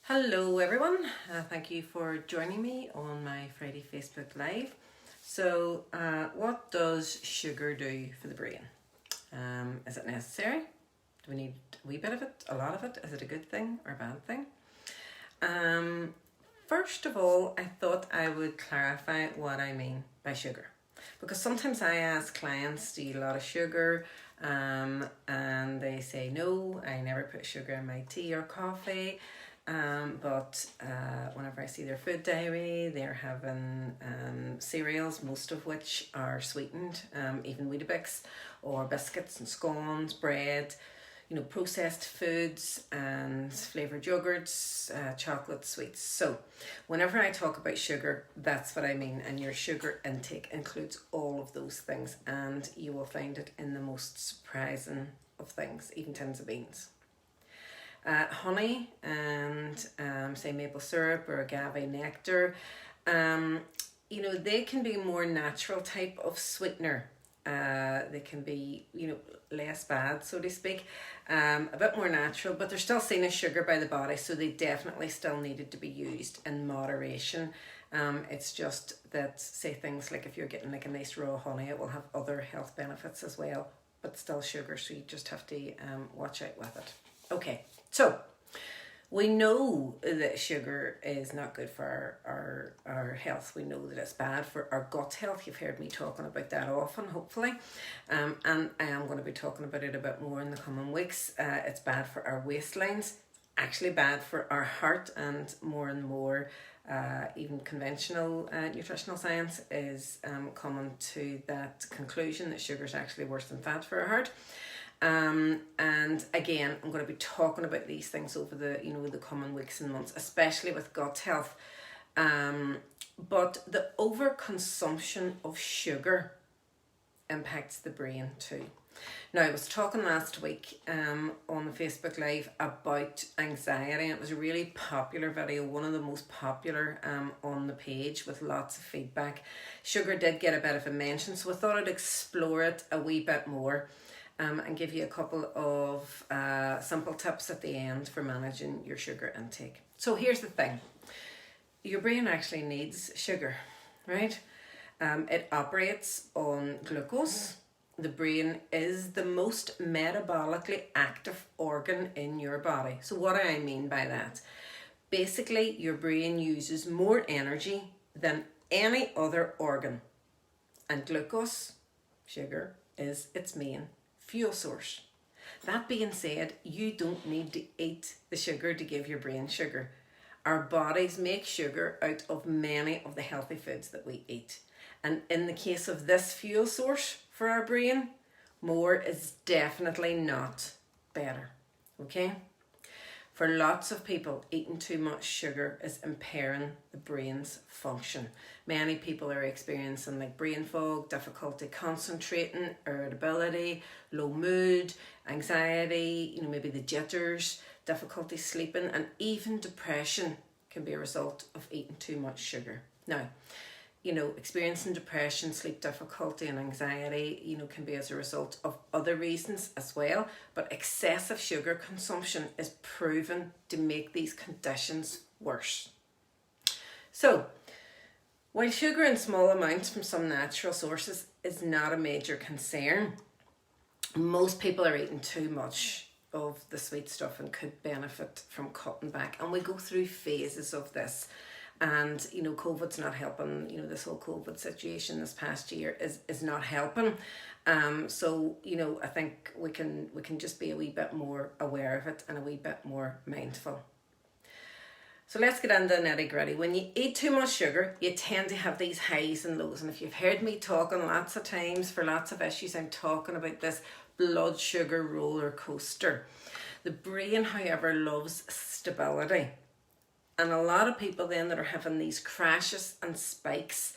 Hello everyone, thank you for joining me on my Friday Facebook Live. So what does sugar do for the brain? Is it necessary? Do we need a wee bit of it, a lot of it? Is it a good thing or a bad thing? First of all, I thought I would clarify what I mean by sugar. Because sometimes I ask clients, do you eat a lot of sugar? And they say, no, I never put sugar in my tea or coffee. But whenever I see their food diary, they're having cereals, most of which are sweetened, even Weetabix or biscuits and scones, bread, processed foods and flavoured yogurts, chocolate, sweets. So whenever I talk about sugar, that's what I mean. And your sugar intake includes all of those things, and you will find it in the most surprising of things, even tins of beans. Honey and say maple syrup or agave nectar, they can be more natural type of sweetener. They can be, less bad, so to speak, a bit more natural, but they're still seen as sugar by the body, so they definitely still needed to be used in moderation. It's just that, say things like if you're getting like a nice raw honey, it will have other health benefits as well, but still sugar, so you just have to watch out with it. Okay, so we know that sugar is not good for our health. We know that it's bad for our gut health. You've heard me talking about that often, hopefully. And I am going to be talking about it a bit more in the coming weeks. It's bad for our waistlines, actually bad for our heart, and more, even conventional nutritional science is coming to that conclusion that sugar is actually worse than fat for our heart. And again, I'm going to be talking about these things over the coming weeks and months, especially with gut health. But the overconsumption of sugar impacts the brain too. Now, I was talking last week on the Facebook Live about anxiety. It was a really popular video, one of the most popular on the page, with lots of feedback. Sugar did get a bit of a mention, so I thought I'd explore it a wee bit more. And give you a couple of simple tips at the end for managing your sugar intake. So here's the thing. Your brain actually needs sugar, right? It operates on glucose. The brain is the most metabolically active organ in your body. So what do I mean by that? Basically, your brain uses more energy than any other organ. And glucose, sugar, is its main fuel source. That being said, you don't need to eat the sugar to give your brain sugar. Our bodies make sugar out of many of the healthy foods that we eat. And in the case of this fuel source for our brain, more is definitely not better. Okay? For lots of people, eating too much sugar is impairing the brain's function. Many people are experiencing like brain fog, difficulty concentrating, irritability, low mood, anxiety, maybe the jitters, difficulty sleeping, and even depression can be a result of eating too much sugar. Now, experiencing depression, sleep difficulty and anxiety, can be as a result of other reasons as well. But excessive sugar consumption is proven to make these conditions worse. So, while sugar in small amounts from some natural sources is not a major concern, most people are eating too much of the sweet stuff and could benefit from cutting back. And we go through phases of this. And COVID's not helping. This whole COVID situation this past year is not helping. So I think we can just be a wee bit more aware of it and a wee bit more mindful. So let's get into the nitty gritty. When you eat too much sugar, you tend to have these highs and lows. And if you've heard me talking lots of times for lots of issues, I'm talking about this blood sugar roller coaster. The brain, however, loves stability. And a lot of people then that are having these crashes and spikes,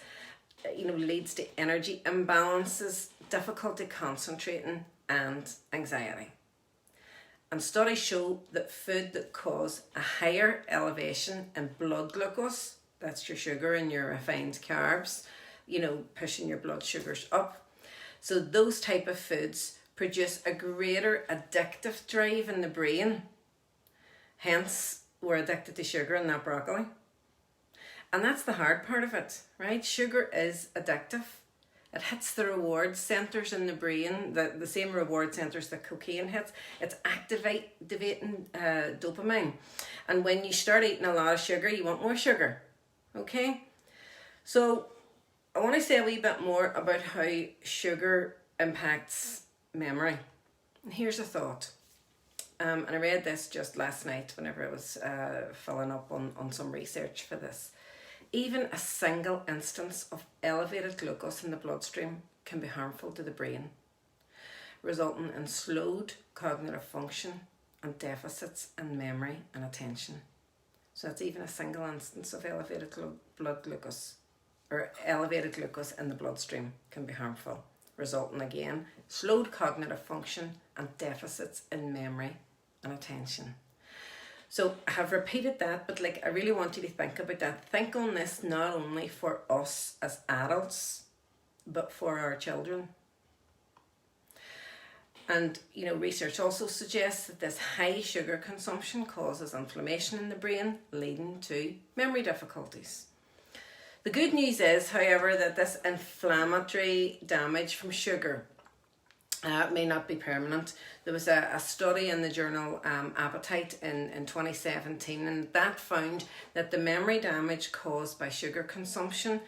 leads to energy imbalances, difficulty concentrating, and anxiety. And studies show that food that cause a higher elevation in blood glucose, that's your sugar and your refined carbs, pushing your blood sugars up. So those type of foods produce a greater addictive drive in the brain. Hence, were addicted to sugar and not broccoli. And that's the hard part of it, right? Sugar is addictive. It hits the reward centres in the brain, the same reward centres that cocaine hits. It's activating dopamine. And when you start eating a lot of sugar, you want more sugar. Okay? So I want to say a wee bit more about how sugar impacts memory. And here's a thought. And I read this just last night whenever I was filling up on some research for this. Even a single instance of elevated glucose in the bloodstream can be harmful to the brain, resulting in slowed cognitive function and deficits in memory and attention. So that's even a single instance of elevated blood glucose or elevated glucose in the bloodstream can be harmful, resulting again slowed cognitive function and deficits in memory and attention. So I have repeated that, but I really want you to think about that. Think on this not only for us as adults, but for our children. And, research also suggests that this high sugar consumption causes inflammation in the brain, leading to memory difficulties. The good news is, however, that this inflammatory damage from sugar may not be permanent. There was a study in the journal Appetite in 2017, and that found that the memory damage caused by sugar consumption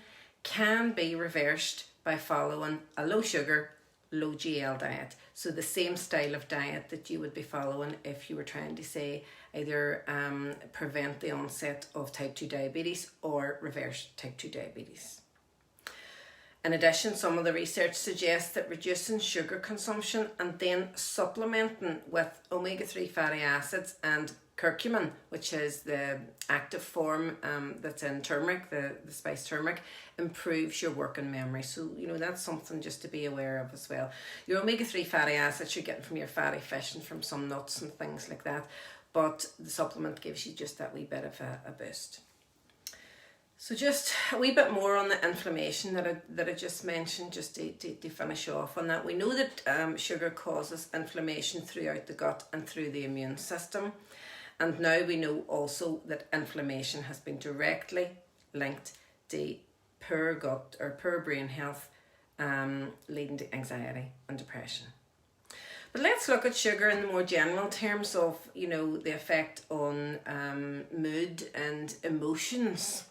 can be reversed by following a low sugar, low GL diet. So the same style of diet that you would be following if you were trying to say either prevent the onset of type 2 diabetes or reverse type 2 diabetes. In addition, some of the research suggests that reducing sugar consumption and then supplementing with omega-3 fatty acids and curcumin, which is the active form that's in turmeric, the spice turmeric, improves your working memory. So, that's something just to be aware of as well. Your omega-3 fatty acids you're getting from your fatty fish and from some nuts and things like that, but the supplement gives you just that wee bit of a boost. So just a wee bit more on the inflammation that I just mentioned, just to finish off on that. We know that sugar causes inflammation throughout the gut and through the immune system. And now we know also that inflammation has been directly linked to poor gut or poor brain health, leading to anxiety and depression. But let's look at sugar in the more general terms of, the effect on mood and emotions.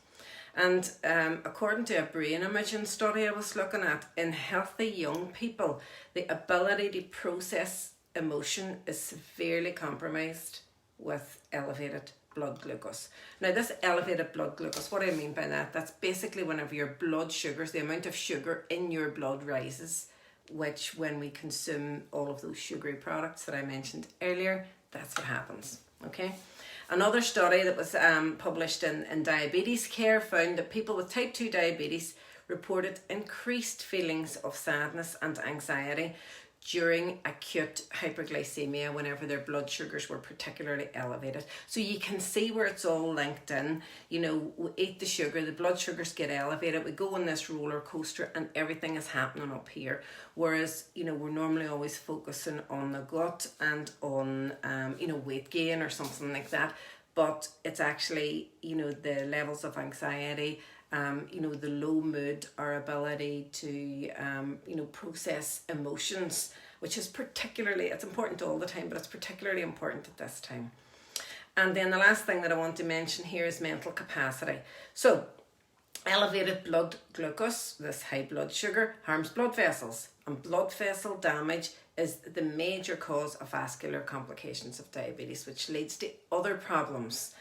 And according to a brain imaging study I was looking at, in healthy young people, the ability to process emotion is severely compromised with elevated blood glucose. Now, this elevated blood glucose, what do I mean by that? That's basically whenever your blood sugars, the amount of sugar in your blood rises, which when we consume all of those sugary products that I mentioned earlier, that's what happens, okay? Another study that was published in Diabetes Care found that people with type 2 diabetes reported increased feelings of sadness and anxiety during acute hyperglycemia whenever their blood sugars were particularly elevated. So you can see where it's all linked in. We eat the sugar, the blood sugars get elevated, we go on this roller coaster and everything is happening up here. Whereas, we're normally always focusing on the gut and on, weight gain or something like that. But it's actually, the levels of anxiety, the low mood, our ability to, process emotions, which is it's important all the time, but it's particularly important at this time. And then the last thing that I want to mention here is mental capacity. So, elevated blood glucose, this high blood sugar, harms blood vessels, and blood vessel damage is the major cause of vascular complications of diabetes, which leads to other problems,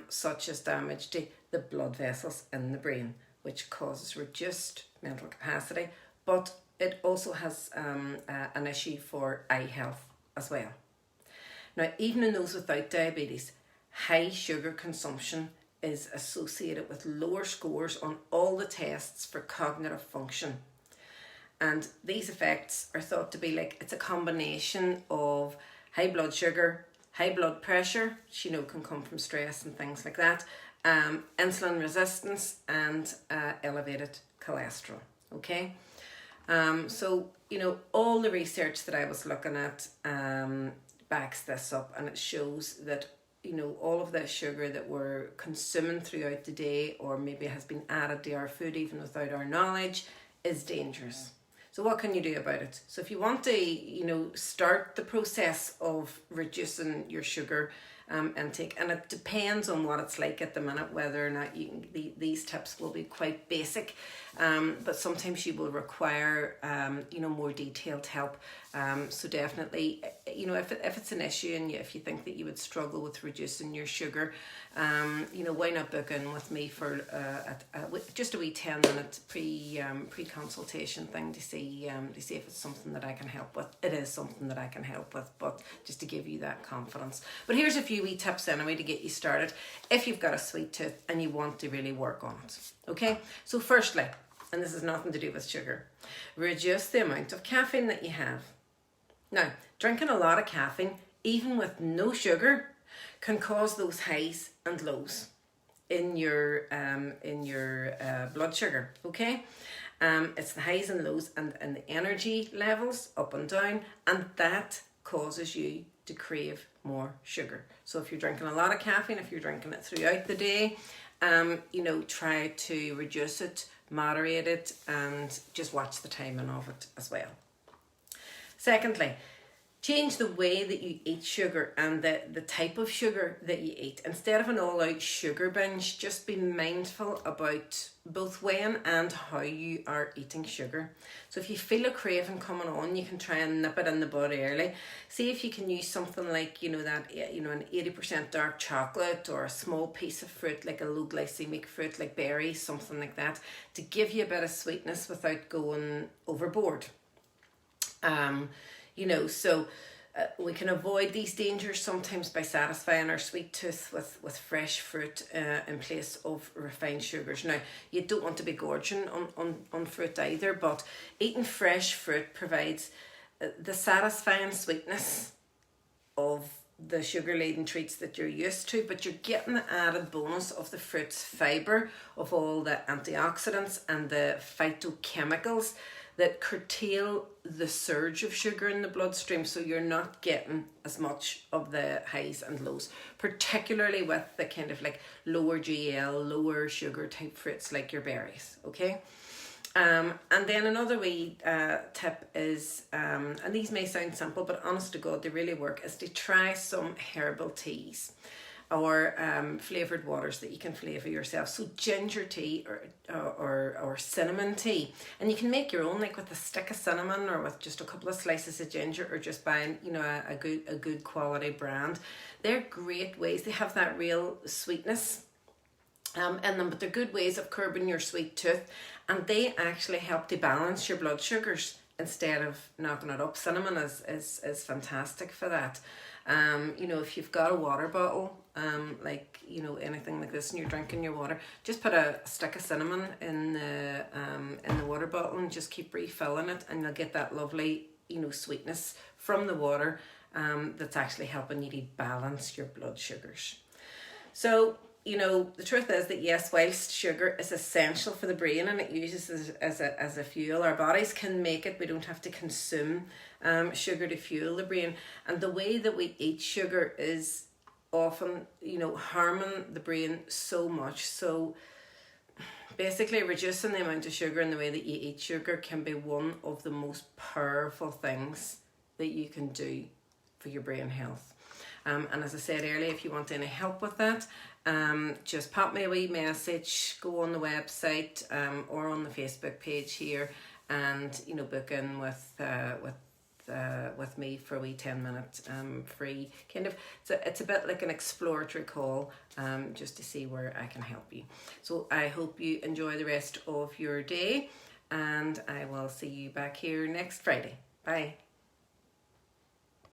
such as damage to the blood vessels in the brain, which causes reduced mental capacity, but it also has an issue for eye health as well. Now, even in those without diabetes, high sugar consumption is associated with lower scores on all the tests for cognitive function. And these effects are thought to be it's a combination of high blood sugar, high blood pressure, which can come from stress and things like that, insulin resistance, and elevated cholesterol. Okay, so all the research that I was looking at backs this up, and it shows that all of that sugar that we're consuming throughout the day, or maybe has been added to our food even without our knowledge, is dangerous. So what can you do about it? So if you want to, start the process of reducing your sugar intake, and it depends on what it's like at the minute, whether or not you can, these tips will be quite basic, but sometimes you will require, more detailed help. So definitely, if it's an issue and if you think that you would struggle with reducing your sugar, why not book in with me for just a wee 10-minute pre-consultation thing to see if it's something that I can help with. It is something that I can help with, but just to give you that confidence. But here's a few wee tips anyway to get you started if you've got a sweet tooth and you want to really work on it. Okay, so firstly, and this has nothing to do with sugar, reduce the amount of caffeine that you have. Now, drinking a lot of caffeine, even with no sugar, can cause those highs and lows in your blood sugar. Okay, it's the highs and lows and the energy levels up and down, and that causes you to crave more sugar. So if you're drinking a lot of caffeine, if you're drinking it throughout the day, try to reduce it, moderate it, and just watch the timing of it as well. Secondly, change the way that you eat sugar and the type of sugar that you eat. Instead of an all-out sugar binge, just be mindful about both when and how you are eating sugar. So if you feel a craving coming on, you can try and nip it in the bud early. See if you can use something like, an 80% dark chocolate, or a small piece of fruit, like a low glycemic fruit, like berries, something like that, to give you a bit of sweetness without going overboard. We can avoid these dangers sometimes by satisfying our sweet tooth with fresh fruit in place of refined sugars. Now, you don't want to be gorging on fruit either, but eating fresh fruit provides the satisfying sweetness of the sugar-laden treats that you're used to, but you're getting the added bonus of the fruit's fibre, of all the antioxidants and the phytochemicals that curtail the surge of sugar in the bloodstream, so you're not getting as much of the highs and lows, particularly with the kind of like lower GL, lower sugar type fruits like your berries, okay? And then another wee tip is, and these may sound simple, but honest to God, they really work, is to try some herbal teas or flavoured waters that you can flavour yourself. So ginger tea or cinnamon tea. And you can make your own, like with a stick of cinnamon or with just a couple of slices of ginger, or just buying, a good quality brand. They're great ways. They have that real sweetness in them, but they're good ways of curbing your sweet tooth, and they actually help to balance your blood sugars instead of knocking it up. Cinnamon is fantastic for that. If you've got a water bottle, anything like this, and you're drinking your water, just put a stick of cinnamon in the water bottle and just keep refilling it, and you'll get that lovely, sweetness from the water that's actually helping you to balance your blood sugars. So, the truth is that yes, whilst sugar is essential for the brain and it uses as a fuel, our bodies can make it. We don't have to consume sugar to fuel the brain. And the way that we eat sugar is often, harming the brain so much. So basically, reducing the amount of sugar and the way that you eat sugar can be one of the most powerful things that you can do for your brain health. And as I said earlier, if you want any help with that, just pop me a wee message, go on the website or on the Facebook page here, and book in with me for a wee 10-minute free kind of. It's a bit like an exploratory call, just to see where I can help you. So I hope you enjoy the rest of your day, and I will see you back here next Friday. Bye.